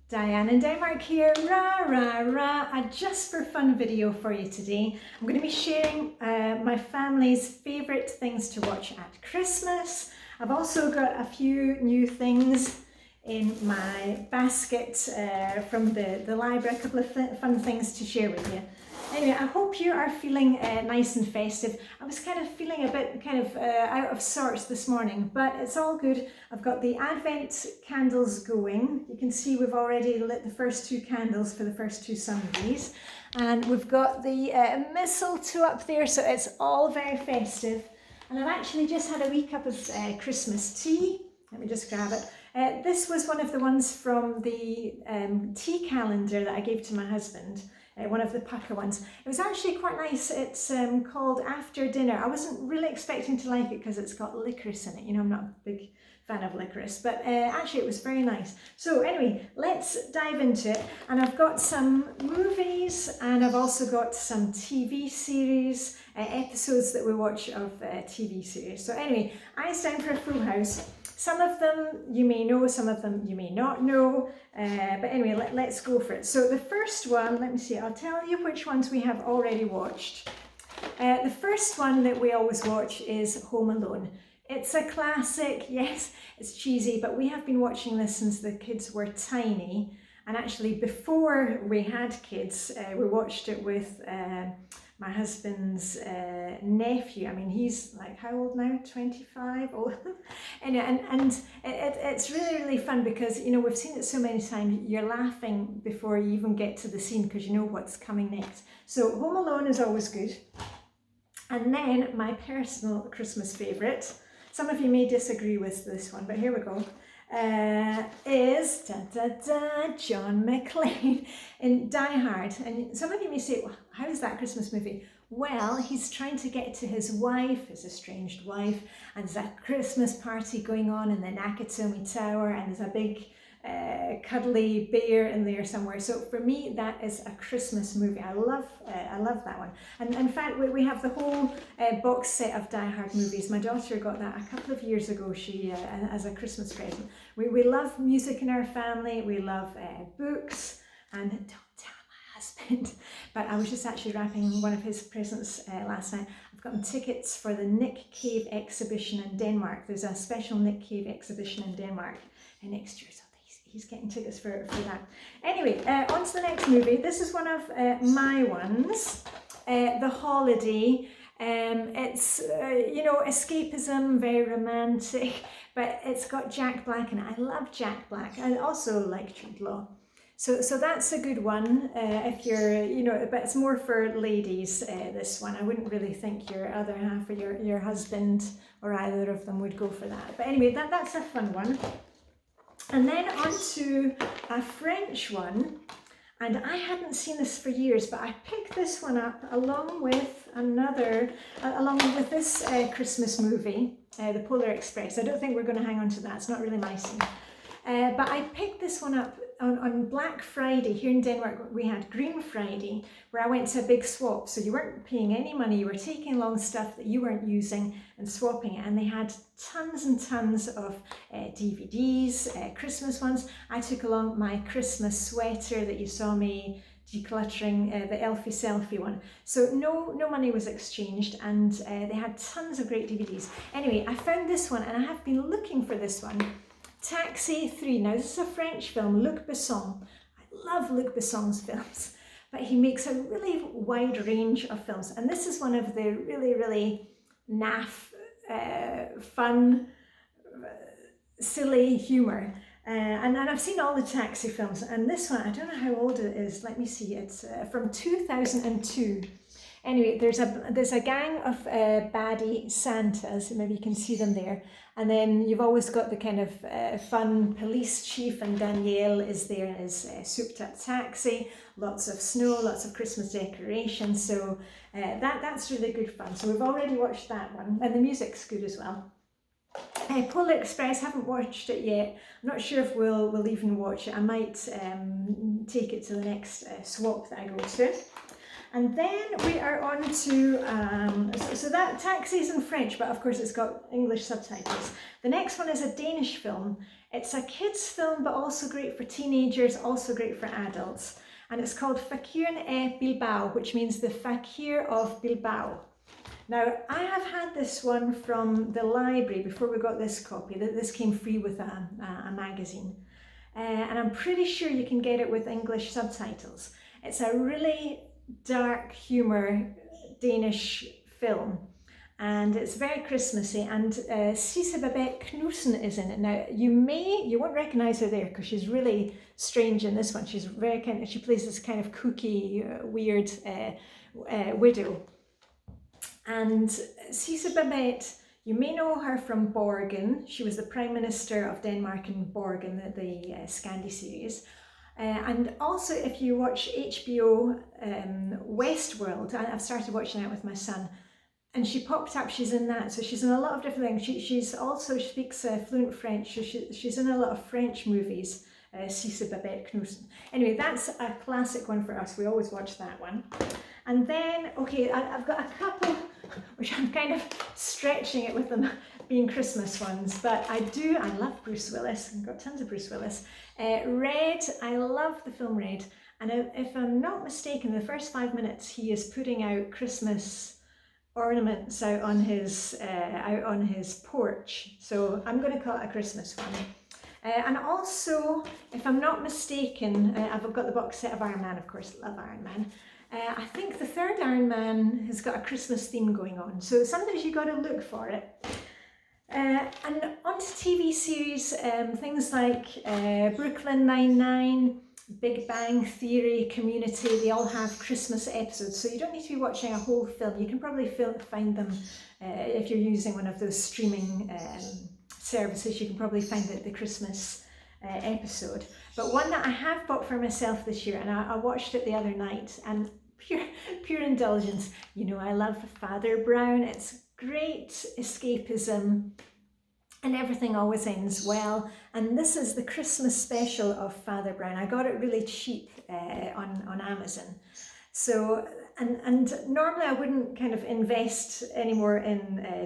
Diane in Denmark here, rah rah rah, a just for fun video for you today. I'm going to be sharing my family's favourite things to watch at Christmas. I've also got a few new things in my basket from the library, a couple of fun things to share with you. Anyway, I hope you are feeling nice and festive. I was kind of feeling a bit out of sorts this morning, but it's all good. I've got the Advent candles going. You can see we've already lit the first two candles for the first two Sundays. And we've got the mistletoe up there, so it's all very festive. And I've actually just had a wee cup of Christmas tea. Let me just grab it. This was one of the ones from the tea calendar that I gave to my husband. One of the pucker ones. It was actually quite nice. It's called After Dinner. I wasn't really expecting to like it because it's got licorice in it. You know, I'm not a big fan of licorice, but actually it was very nice. So anyway, let's dive into it. And I've got some movies and I've also got some TV series, episodes that we watch of TV series. So anyway, Eyes Down for a Full House. Some of them you may know, some of them you may not know, but anyway, let's go for it. So the first one, let me see, I'll tell you which ones we have already watched. The first one that we always watch is Home Alone. It's a classic, yes, it's cheesy, but we have been watching this since the kids were tiny. And actually before we had kids, we watched it with my husband's nephew. I mean, he's like, how old now? 25? Oh. and it's really, really fun because, you know, we've seen it so many times, you're laughing before you even get to the scene because you know what's coming next. So Home Alone is always good. And then my personal Christmas favourite, some of you may disagree with this one, but here we go. Is John McClane in Die Hard. And some of you may say, well, how is that Christmas movie? Well, he's trying to get to his wife, his estranged wife, and there's a Christmas party going on in the Nakatomi Tower, and there's a big cuddly bear in there somewhere. So for me, that is a Christmas movie. I love that one. And in fact, we have the whole box set of Die Hard movies. My daughter got that a couple of years ago. She as a Christmas present. We love music in our family. We love books. And don't tell my husband, but I was just actually wrapping one of his presents last night. I've gotten tickets for the Nick Cave exhibition in Denmark. There's a special Nick Cave exhibition in Denmark next year. So he's getting tickets for that. Anyway, on to the next movie. This is one of my ones, The Holiday. It's, you know, escapism, very romantic, but it's got Jack Black in it. I love Jack Black. I also like Jude Law. So that's a good one if you're, you know, but it's more for ladies, this one. I wouldn't really think your other half or your husband or either of them would go for that. But anyway, that's a fun one. And then on to a French one, and I hadn't seen this for years, but I picked this one up along with this Christmas movie, The Polar Express. I don't think we're going to hang on to that, it's not really my scene. But I picked this one up on Black Friday. Here in Denmark, we had Green Friday, where I went to a big swap. So you weren't paying any money, you were taking along stuff that you weren't using and swapping it. And they had tons and tons of DVDs, Christmas ones. I took along my Christmas sweater that you saw me decluttering, the Elfie Selfie one. So no money was exchanged, and they had tons of great DVDs. Anyway, I found this one, and I have been looking for this one. Taxi 3. Now this is a French film, Luc Besson. I love Luc Besson's films, but he makes a really wide range of films, and this is one of the really, really naff, fun, silly humour. And I've seen all the Taxi films, and this one, I don't know how old it is. Let me see, it's from 2002. Anyway, there's a gang of baddie Santas, maybe you can see them there, and then you've always got the kind of fun police chief, and Danielle is there in his souped up taxi, lots of snow, lots of Christmas decorations, so that's really good fun. So we've already watched that one, and the music's good as well. Polar Express, haven't watched it yet. I'm not sure if we'll even watch it. I might take it to the next swap that I go to. And then we are on to, so that Taxi's in French, but of course it's got English subtitles. The next one is a Danish film. It's a kids film, but also great for teenagers, also great for adults. And it's called Fuckin Air Bbow, which means the Fakir of Bilbao. Now, I have had this one from the library before we got this copy. This came free with a magazine. And I'm pretty sure you can get it with English subtitles. It's a really dark humour Danish film. And it's very Christmassy, and Sisse Babette Knudsen is in it. Now, you won't recognise her there because she's really strange in this one. She's very she plays this kind of kooky, weird widow. And Sisse Babette, you may know her from Borgen. She was the Prime Minister of Denmark in Borgen, the Scandi series. And also, if you watch HBO Westworld, I've started watching that with my son, and she popped up, she's in that. So she's in a lot of different things. She speaks fluent French, so she's in a lot of French movies, Sisse Babette Knudsen. Anyway, that's a classic one for us. We always watch that one. And then, okay, I've got a couple, which I'm kind of stretching it with them being Christmas ones, but I love Bruce Willis. I've got tons of Bruce Willis. Red, I love the film Red. And if I'm not mistaken, the first 5 minutes, he is putting out Christmas ornaments out on his porch. So I'm going to call it a Christmas one. And also, if I'm not mistaken, I've got the box set of Iron Man, of course, love Iron Man. I think the third Iron Man has got a Christmas theme going on, so sometimes you got to look for it. And onto TV series, things like Brooklyn Nine-Nine, Big Bang Theory, Community, they all have Christmas episodes, so you don't need to be watching a whole film. You can probably find them if you're using one of those streaming services. You can probably find the Christmas episode. But one that I have bought for myself this year, and I watched it the other night, and pure indulgence. You know, I love Father Brown. It's great escapism, and everything always ends well. And this is the Christmas special of Father Brown. I got it really cheap on Amazon. So, and normally I wouldn't kind of invest anymore in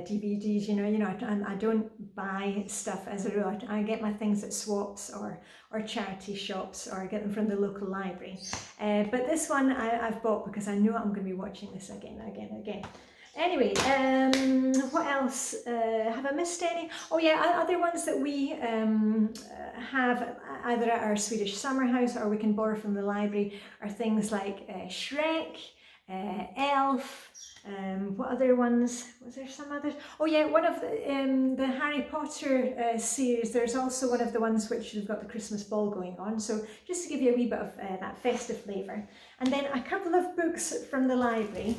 DVDs, you know, I don't buy stuff as a rule. I get my things at swaps or charity shops, or I get them from the local library. But this one I've bought because I know I'm going to be watching this again. Anyway, what else? Have I missed any? Oh yeah, other ones that we have either at our Swedish summer house or we can borrow from the library are things like Shrek, Elf, what other ones? Was there some others? Oh yeah, one of the Harry Potter series, there's also one of the ones which have got the Christmas ball going on. So just to give you a wee bit of that festive flavour. And then a couple of books from the library.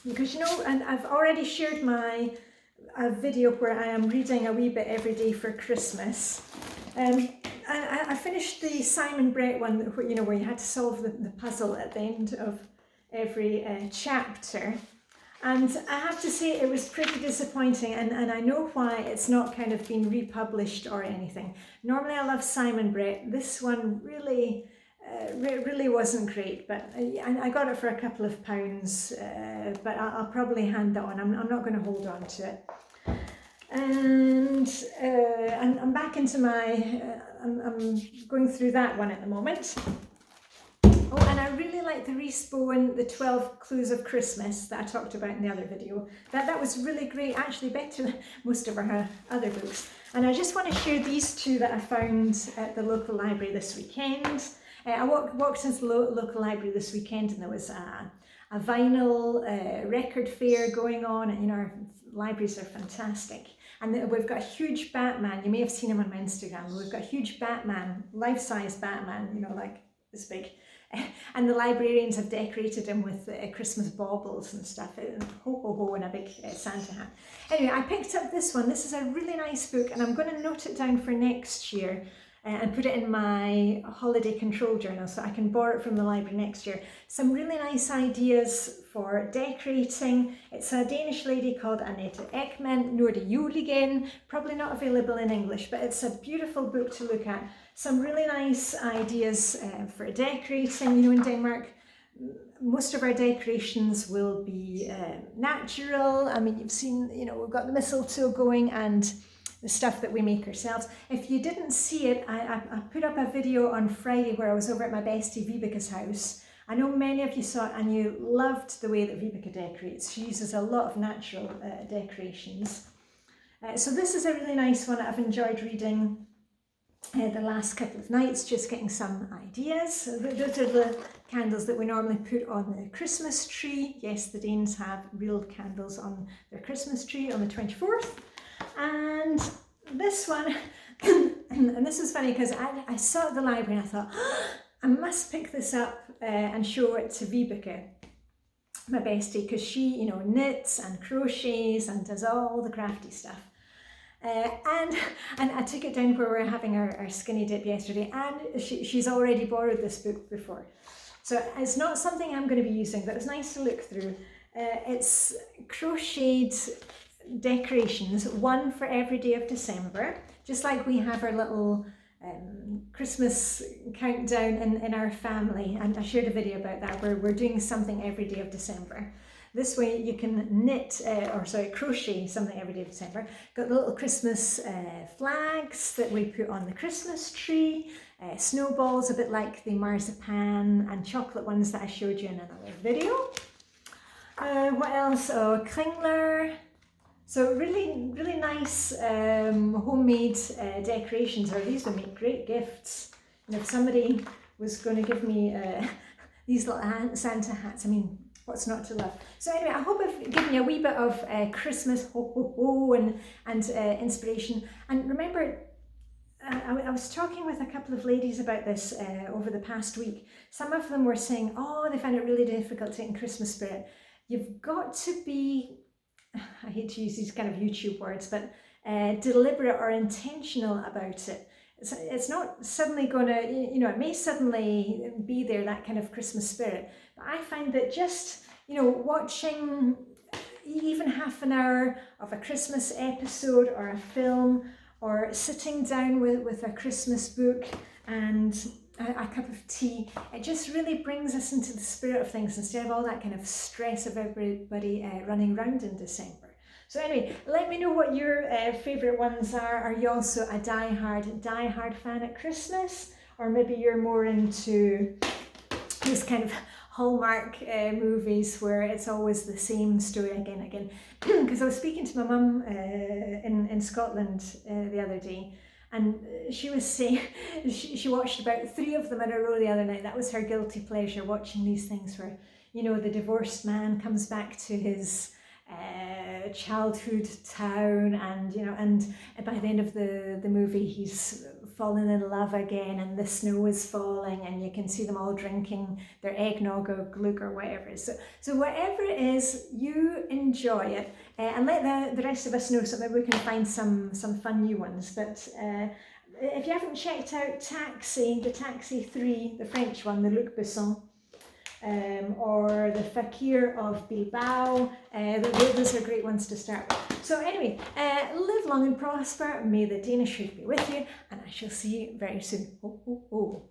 Because, you know, and I've already shared a video where I am reading a wee bit every day for Christmas. I finished the Simon Brett one, you know, where you had to solve the puzzle at the end of every chapter. And I have to say it was pretty disappointing, and I know why. It's not kind of been republished or anything. Normally I love Simon Brett. This one really wasn't great, but I got it for a couple of pounds, but I'll probably hand that on. I'm not going to hold on to it. And I'm back into I'm going through that one at the moment. Oh, and I really like the Rhys Bowen, the 12 Clues of Christmas that I talked about in the other video. That was really great, actually better than most of our other books. And I just want to share these two that I found at the local library this weekend. I walked into the local library this weekend, and there was a vinyl record fair going on, and you know, our libraries are fantastic. And we've got a huge Batman. You may have seen him on my Instagram. We've got a huge Batman, life-size Batman, you know, like this big. And the librarians have decorated him with Christmas baubles and stuff, ho ho ho, and a big Santa hat. Anyway, I picked up this one. This is a really nice book, and I'm going to note it down for next year and put it in my holiday control journal so I can borrow it from the library next year. Some really nice ideas for decorating. It's a Danish lady called Annette Ekman, Noor de Juligen, probably not available in English, but it's a beautiful book to look at. Some really nice ideas for decorating. You know, in Denmark, most of our decorations will be natural. I mean, you've seen, you know, we've got the mistletoe going, and the stuff that we make ourselves. If you didn't see it, I put up a video on Friday where I was over at my bestie Vibeka's house. I know many of you saw it and you loved the way that Vibeka decorates. She uses a lot of natural decorations. So this is a really nice one. I've enjoyed reading the last couple of nights, just getting some ideas. So those are the candles that we normally put on the Christmas tree. Yes, the Danes have real candles on their Christmas tree on the 24th. And this one, and this is funny because I saw it at the library and I thought, oh, I must pick this up and show it to Vibeka, my bestie, because she, you know, knits and crochets and does all the crafty stuff. And I took it down where we were having our skinny dip yesterday, and she's already borrowed this book before. So it's not something I'm going to be using, but it's nice to look through. It's crocheted decorations, one for every day of December, just like we have our little Christmas countdown in our family, and I shared a video about that where we're doing something every day of December. This way you can crochet something every day of December. Got the little Christmas flags that we put on the Christmas tree, snowballs a bit like the marzipan and chocolate ones that I showed you in another video. What else? Oh, Klingler. So really, really nice homemade decorations, or these would make great gifts. And if somebody was going to give me these little Santa hats, I mean, what's not to love? So anyway, I hope I've given you a wee bit of Christmas and inspiration. And remember, I was talking with a couple of ladies about this over the past week. Some of them were saying, oh, they find it really difficult to get in Christmas spirit. You've got to be, I hate to use these kind of YouTube words, but deliberate or intentional about it. It's not suddenly going to, you know, it may suddenly be there, that kind of Christmas spirit. But I find that just, you know, watching even half an hour of a Christmas episode or a film, or sitting down with a Christmas book and a cup of tea, it just really brings us into the spirit of things instead of all that kind of stress of everybody running around in December. So anyway, let me know what your favourite ones are. Are you also a die-hard fan at Christmas? Or maybe you're more into these kind of Hallmark movies where it's always the same story again and again. Because I was speaking to my mum in Scotland the other day, and she was saying she watched about 3 of them in a row the other night. That was her guilty pleasure, watching these things where, you know, the divorced man comes back to his childhood town, and you know, and by the end of the movie he's fallen in love again, and the snow is falling, and you can see them all drinking their eggnog or glug or whatever. So whatever it is, you enjoy it, and let the rest of us know, so maybe we can find some fun new ones. But if you haven't checked out the Taxi 3, the French one, the Luc Besson, or the Fuckin Air Bbow, those are great ones to start with. So anyway, live long and prosper. May the Danish food be with you, and I shall see you very soon. Ho, ho, ho.